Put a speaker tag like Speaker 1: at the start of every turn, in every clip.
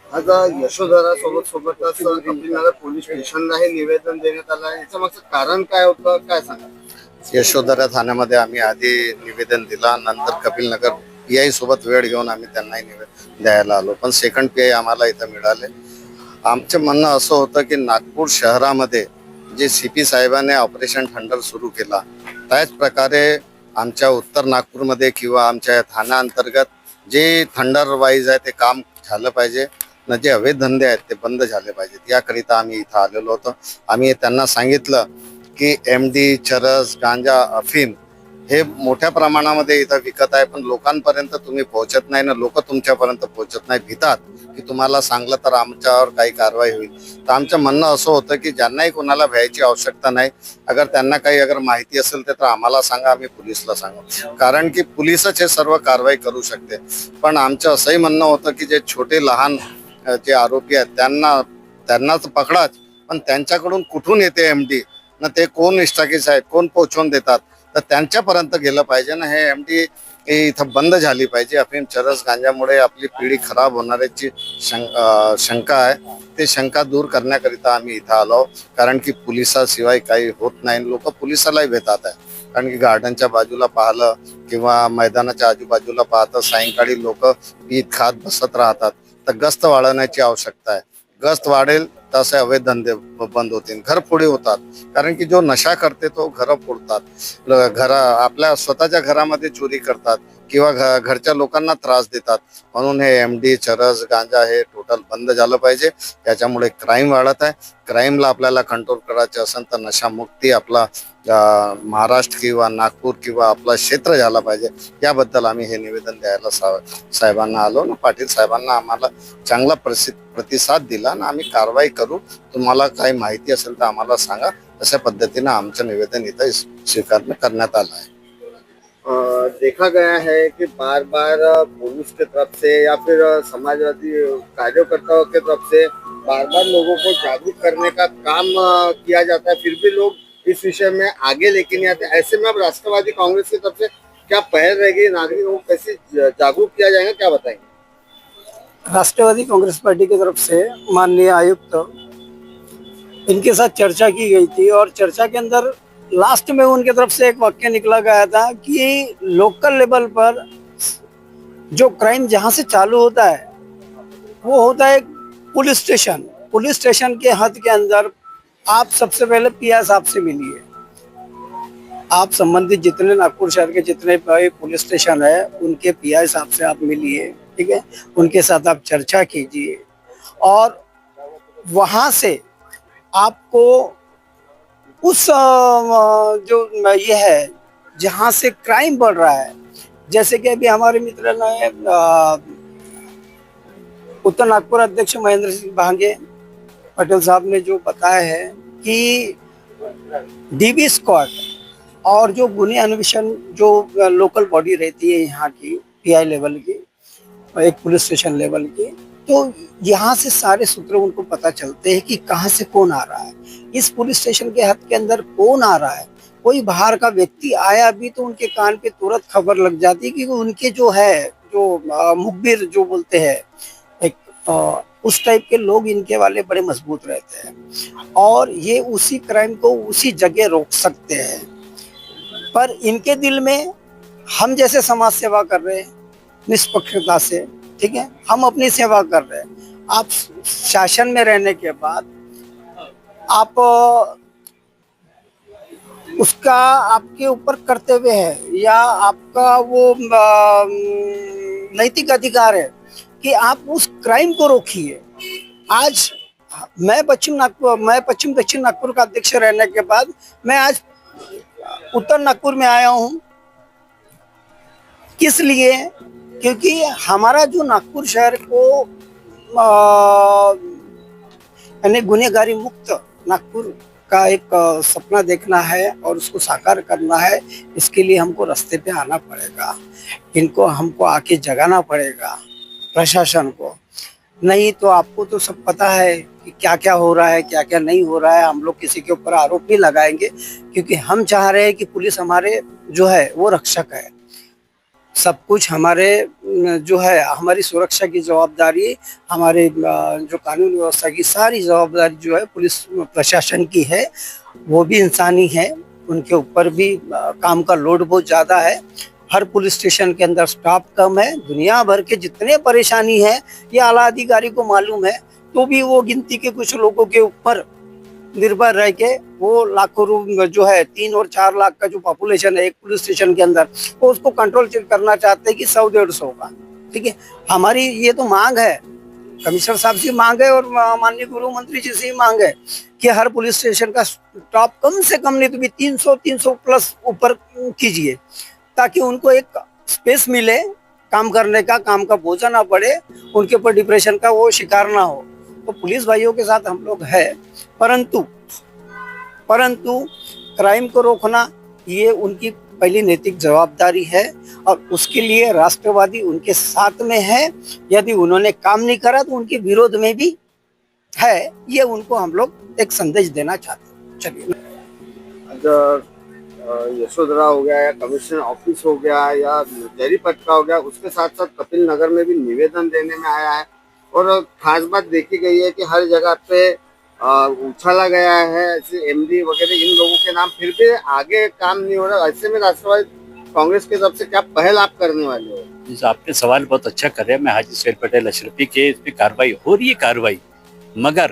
Speaker 1: आता यशोधरा सोबतच कपिलनगर पोलीस स्टेशनलाही निवेदन देण्यात आलं आहे. याचं मागचं कारण काय होतं, काय सांगा?
Speaker 2: यशोधरा थाण्यामध्ये आम्ही आधी निवेदन दिला, नंतर कपिलनगर पीआय सोबत वेळ घेऊन आम्ही त्यांनाही निवेदन द्यायला आलो, पण सेकंड पीआय आम्हाला इथं मिळाले. आमचं म्हणणं असं होतं की नागपूर शहरामध्ये जे CP साहेबांनी ऑपरेशन थंडर सुरू केला, त्याच प्रकारे आमच्या उत्तर नागपूरमध्ये किंवा आमच्या ठाण्याअंतर्गत जे थंडर वाईज आहे ते काम झालं पाहिजे न, जे अवैध धंदे आहेत ते बंद झाले पाहिजेत. याकरिता आम्ही इथं आलेलो होतो. आम्ही त्यांना सांगितलं की MD, चरस, गांजा, अफीम हे मोठ्या प्रमाणामध्ये इथं विकत आहे, पण लोकांपर्यंत तुम्ही पोहोचत नाही ना, लोक तुमच्यापर्यंत पोहोचत नाही, भीतात की तुम्हाला सांगलं तर आमच्यावर काही कारवाई होईल. तर आमचं म्हणणं असं होतं की ज्यांनाही कोणाला भ्यायची आवश्यकता नाही. अगर त्यांना काही माहिती असेल तर आम्हाला सांगा, आम्ही पोलिसला सांगू, कारण की पोलिसच हे सर्व कारवाई करू शकते. पण आमचं असंही म्हणणं होतं की जे छोटे लहान जे आरोपी आहेत त्यांनाच पकडाच, पण त्यांच्याकडून कुठून येते MD ना, ते कोण इष्टाकीस आहेत, कोण पोहोचवून देतात, तर त्यांच्यापर्यंत गेलं पाहिजे ना. हे MD इथं बंद झाली पाहिजे. अफीम, चरस, गांजामुळे आपली पिढी खराब होण्याची शंका आहे. ते शंका दूर करण्याकरिता आम्ही इथं आलो, कारण की पोलिसाशिवाय काही होत नाही. लोक पोलिसालाही भेटत आहे, कारण की गार्डनच्या बाजूला पाहिलं किंवा मैदानाच्या आजूबाजूला पाहतं, सायंकाळी लोक पीत खात बसत राहतात. तर गस्त वाढवण्याची आवश्यकता आहे. गस्त वाढेल तसे अवैध धंदे बंद होतील, घर फोडी होतात, कारण की जो नशा करते तो घर फोडतात, आपल्या स्वतःच्या घरामध्ये चोरी करतात किंवा घरच्या लोकांना त्रास देतात. म्हणून हे MD, चरस, गांजा हे टोटल बंद झालं पाहिजे. याच्यामुळे क्राईम वाढत आहे. क्राईमला आपल्याला कंट्रोल करायचं असेल तर नशामुक्ती आपला महाराष्ट्र किंवा नागपूर किंवा आपला क्षेत्र झाला पाहिजे. याबद्दल आम्ही हे निवेदन द्यायला साहेबांना आलो ना. पाटील साहेबांना आम्हाला चांगला प्रतिसाद दिला ना, आम्ही कारवाई करू. तुम्हाला काही माहिती असेल तर आम्हाला सांगा. अशा पद्धतीने आमचं निवेदन इथं स्वीकार करण्यात आलं आहे.
Speaker 1: देखा गया है कि बार बार पुलिस की तरफ से या फिर समाजवादी कार्यकर्ताओं की तरफ से बार बार लोगों को जागरूक करने का काम किया जाता है, फिर भी लोग इस विषय में आगे लेके नहीं आते। ऐसे में अब राष्ट्रवादी कांग्रेस की तरफ से क्या पहल रहेगी, नागरिकों को कैसे जागरूक किया जाएगा, क्या बताएंगे?
Speaker 3: राष्ट्रवादी कांग्रेस पार्टी की तरफ से माननीय आयुक्त इनके साथ चर्चा की गई थी, और चर्चा के अंदर लास्ट में उनके तरफ से एक वाक्य निकला गया था कि लोकल लेवल पर जो क्राइम जहां से चालू होता है वो होता है पुलिस स्टेशन। पुलिस स्टेशन के हद के अंदर आप सबसे पहले PI साहब से मिलिए। आप संबंधित जितने नागपुर शहर के जितने पुलिस स्टेशन है उनके PI साहब से आप मिलिए, ठीक है, उनके साथ आप चर्चा कीजिए, और वहां से आपको उस जो ये है जहाँ से क्राइम बढ़ रहा है, जैसे कि अभी हमारे मित्र ने उत्तर नागपुर अध्यक्ष महेंद्र सिंह भांगे पटेल साहब ने जो बताया है कि DB स्क्वाड और जो गुने अन्वेषण जो लोकल बॉडी रहती है यहाँ की PI लेवल की, एक पुलिस स्टेशन लेवल की, तो यहाँ से सारे सूत्र उनको पता चलते हैं कि कहाँ से कौन आ रहा है, इस पुलिस स्टेशन के हद के अंदर कौन आ रहा है। कोई बाहर का व्यक्ति आया भी तो उनके कान पे तुरंत खबर लग जाती है, क्योंकि उनके जो है जो मुखबिर जो बोलते हैं एक उस टाइप के लोग इनके वाले बड़े मजबूत रहते हैं, और ये उसी क्राइम को उसी जगह रोक सकते हैं। पर इनके दिल में हम जैसे समाज सेवा कर रहे हैं निष्पक्षता से, ठीक है, हम अपनी सेवा कर रहे हैं। आप शासन में रहने के बाद आप उसका आपके ऊपर कर्तव्य है या आपका वो नैतिक अधिकार है कि आप उस क्राइम को रोकिए। आज मैं पश्चिम दक्षिण नागपुर का अध्यक्ष रहने के बाद मैं आज उत्तर नागपुर में आया हूँ। किस लिए? क्योंकि हमारा जो नागपुर शहर को यानी गुनहगारी मुक्त नागपुर का एक सपना देखना है और उसको साकार करना है। इसके लिए हमको रास्ते पे आना पड़ेगा, हमको आके जगाना पड़ेगा प्रशासन को। नहीं तो आपको तो सब पता है कि क्या क्या हो रहा है, क्या क्या नहीं हो रहा है। हम लोग किसी के ऊपर आरोप नहीं लगाएंगे, क्योंकि हम चाह रहे हैं कि पुलिस हमारे जो है वो रक्षक है। सब कुछ हमारे जो है हमारी सुरक्षा की जवाबदारी, हमारे जो कानून व्यवस्था की सारी जवाबदारी जो है पुलिस प्रशासन की है। वो भी इंसानी है, उनके ऊपर भी काम का लोड बहुत ज़्यादा है। हर पुलिस स्टेशन के अंदर स्टाफ कम है। दुनिया भर के जितने परेशानी है ये आला अधिकारी को मालूम है, तो भी वो गिनती के कुछ लोगों के ऊपर निर्भर रह के वो लाखों रूम जो है 3 और 4 लाख का जो पॉपुलेशन है एक पुलिस स्टेशन के अंदर, वो उसको कंट्रोल करना चाहते हैं कि 100-150 का। ठीक है, हमारी ये तो मांग है, कमिश्नर साहब की मांग है और माननीय गृह मंत्री जी से ही मांग है कि हर पुलिस स्टेशन का स्टाफ कम से कम नहीं तो भी 300 प्लस ऊपर कीजिए, ताकि उनको एक स्पेस मिले काम करने का, काम का बोझा ना पड़े, उनके ऊपर डिप्रेशन का वो शिकार ना हो। तो पुलिस भाइयों के साथ हम लोग है, परंतु क्राइम को रोकना ये उनकी पहली नैतिक जवाबदारी है और उसके लिए राष्ट्रवादी उनके साथ में है। यदि उन्होंने काम नहीं करा तो उनके विरोध में भी है। ये उनको हम लोग एक संदेश देना चाहते हैं। चलिए,
Speaker 1: अगर यशोधरा हो गया या कमिश्नर ऑफिस हो गया या जरीपटका हो गया, उसके साथ साथ कपिल नगर में भी निवेदन देने में आया है। और खास बात देखी गई है कि हर जगह पे उछाला गया है ऐसे एमडी वगैरह इन लोगों के नाम, फिर भी आगे काम नहीं हो रहा। ऐसे में राष्ट्रवादी कांग्रेस की तरफ से क्या पहल आप करने वाले हो?
Speaker 4: आपने सवाल बहुत अच्छा कर रहे हैं। मैं हाजी सुहेल पटेल अशरफी के इस पे कार्रवाई हो रही है कार्रवाई, मगर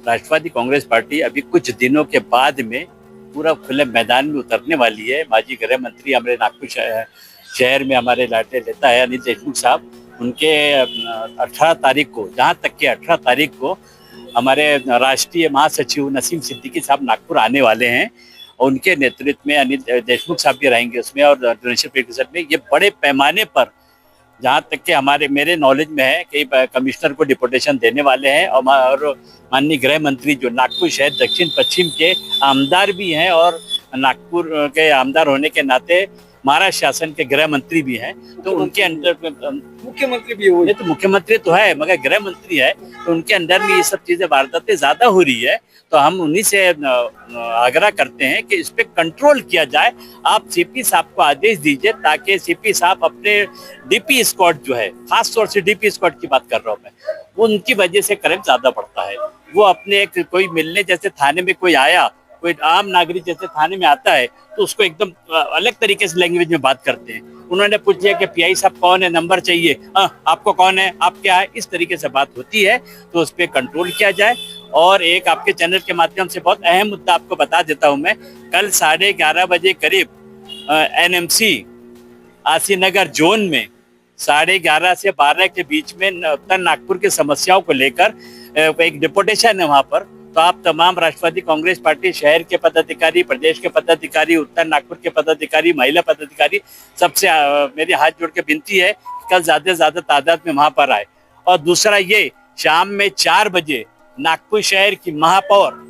Speaker 4: राष्ट्रवादी कांग्रेस पार्टी अभी कुछ दिनों के बाद में पूरा खुले मैदान में उतरने वाली है। माजी गृह मंत्री हमारे नागपुर शहर में हमारे लाटे लेता है अनिल देशमुख साहब, उनके 18 तारीख को, जहाँ तक के 18 तारीख को हमारे राष्ट्रीय महासचिव नसीम सिद्दीकी साहब नागपुर आने वाले हैं और उनके नेतृत्व में अनिल देशमुख साहब भी रहेंगे उसमें और डोनेशन परिषद में। ये बड़े पैमाने पर, जहाँ तक के मेरे नॉलेज में है कि कमिश्नर को डिपोटेशन देने वाले हैं और माननीय गृह मंत्री जो नागपुर शहर दक्षिण पश्चिम के आमदार भी हैं और नागपुर के आमदार होने के नाते महाराष्ट्र शासन के गृह मंत्री भी हैं, तो उनके अंडर
Speaker 3: मुख्यमंत्री भी हुए
Speaker 4: तो मुख्यमंत्री तो है मगर गृह मंत्री है, तो उनके अंदर में ये सब चीजें वारदातें ज्यादा हो रही है। तो हम उन्हीं से आग्रह करते हैं कि इस पे कंट्रोल किया जाए। आप सीपी साहब को आदेश दीजिए ताकि सीपी साहब अपने डीपी स्क्वाड जो है, खास तौर से डीपी स्क्वाड की बात कर रहा हूँ मैं, वो उनकी वजह से क्राइम ज्यादा बढ़ता है। वो अपने कोई मिलने जैसे थाने में कोई आया, कोई आम नागरिक जैसे थाने में आता है तो उसको एकदम अलग तरीके से लैंग्वेज में बात करते हैं। उन्होंने पूछ लिया कि पीआई साहब कौन है, नंबर चाहिए, आपको कौन है, आप क्या है, इस तरीके से बात होती है। तो उस पर कंट्रोल किया जाए। और एक आपके चैनल के माध्यम से बहुत अहम मुद्दा आपको बता देता हूं मैं। कल 11:30 बजे करीब एनएमसी आशीनगर जोन में 11:30 से 12 के बीच में उत्तर नागपुर की समस्याओं को लेकर एक डिपोटेशन है वहां पर। तो आप तमाम राष्ट्रवादी कांग्रेस पार्टी शहर के पदाधिकारी, प्रदेश के पदाधिकारी, उत्तर नागपुर के पदाधिकारी, महिला पदाधिकारी, सबसे मेरी हाथ जोड़ के विनती है कि कल ज्यादा से ज्यादा तादाद में वहां पर आए। और दूसरा ये, शाम में 4 बजे नागपुर शहर की महापौर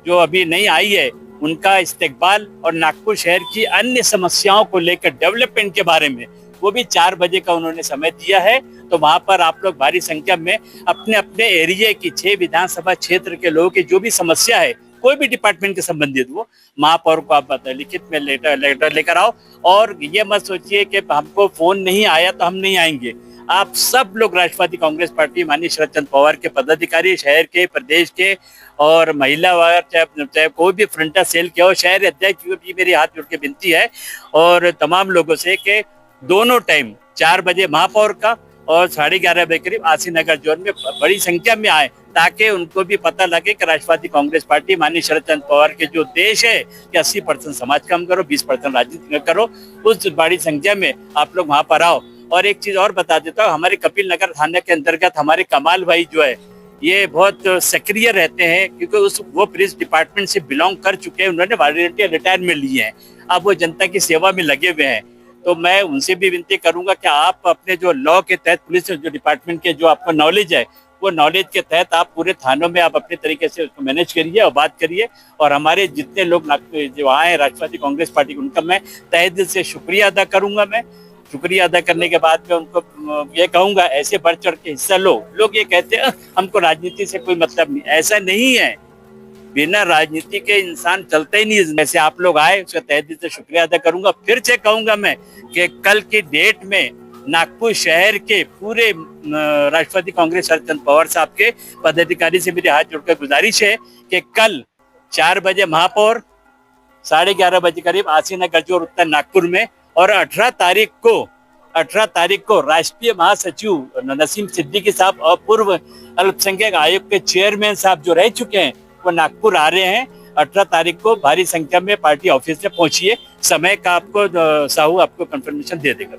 Speaker 4: जो अभी नहीं आई है उनका इस्तेकबाल और नागपुर शहर की अन्य समस्याओं को लेकर डेवलपमेंट के बारे में वो भी 4 बजे का उन्होंने समय दिया है। तो वहां पर आप लोग भारी संख्या में अपने अपने एरिया की 6 विधानसभा क्षेत्र के लोगों की जो भी समस्या है, कोई भी डिपार्टमेंट के संबंधित, वो महापौर को आप लिखित में लेटर लेकर आओ। और ये मत सोचिए कि हमको फोन नहीं आया तो हम नहीं आएंगे। आप सब लोग राष्ट्रवादी कांग्रेस पार्टी माननीय शरद चंद्र पवार के पदाधिकारी, शहर के, प्रदेश के और महिला चाहे कोई भी फ्रंटा सेल के हो, शहर अध्यक्ष भी मेरी हाथ जोड़ के विनती है और तमाम लोगों से कि दोनों टाइम 4 बजे महापौर का और 11:30 बजे करीब आशीनगर जोन में बड़ी संख्या में आए, ताकि उनको भी पता लगे कि राष्ट्रवादी कांग्रेस पार्टी माननीय शरद चंद्र पवार के जो देश है कि 80% समाज काम करो, 20% राजनीति करो, उस बड़ी संख्या में आप लोग वहां पर आओ। और एक चीज और बता देता हूँ, हमारे कपिल नगर थाने के अंतर्गत हमारे कमाल भाई जो है ये बहुत सक्रिय रहते हैं, क्योंकि वो पुलिस डिपार्टमेंट से बिलोंग कर चुके हैं, उन्होंने वॉलंटियर रिटायरमेंट लिए हैं, अब वो जनता की सेवा में लगे हुए हैं। तो मैं उनसे भी विनती करूंगा कि आप अपने जो लॉ के तहत, पुलिस जो डिपार्टमेंट के जो आपको नॉलेज है, वो नॉलेज के तहत आप पूरे थानों में आप अपने तरीके से उसको मैनेज करिए और बात करिए। और हमारे जितने लोग जो आए राष्ट्रवादी कांग्रेस पार्टी, उनका मैं तहे दिल से शुक्रिया अदा करूंगा। मैं शुक्रिया अदा करने के बाद में उनको ये कहूंगा, ऐसे बढ़ चढ़ के हिस्सा लो। लोग ये कहते हैं हमको राजनीति से कोई मतलब नहीं, ऐसा नहीं है। बिना राजनीति के इंसान चलते ही नहीं। जैसे आप लोग आए उसका तहे दिल से शुक्रिया अदा करूंगा। फिर से कहूंगा मैं कि कल की डेट में नागपुर शहर के पूरे राष्ट्रवादी कांग्रेस शरद चंद्र पवार साहब के पदाधिकारी से मेरी हाथ जोड़कर गुजारिश है कि कल 4 बजे महापौर, 11:30 बजे करीब आसीना गजोर उत्तर नागपुर में, और 18 तारीख को राष्ट्रीय महासचिव नसीम सिद्दीकी साहब और पूर्व अल्पसंख्यक आयोग के चेयरमैन साहब जो रह चुके हैं वो नागपुर आ रहे हैं। 18 तारीख को भारी संख्या में पार्टी ऑफिस में पहुंचिए। समय का आपको साहू आपको कंफर्मेशन दे देगा।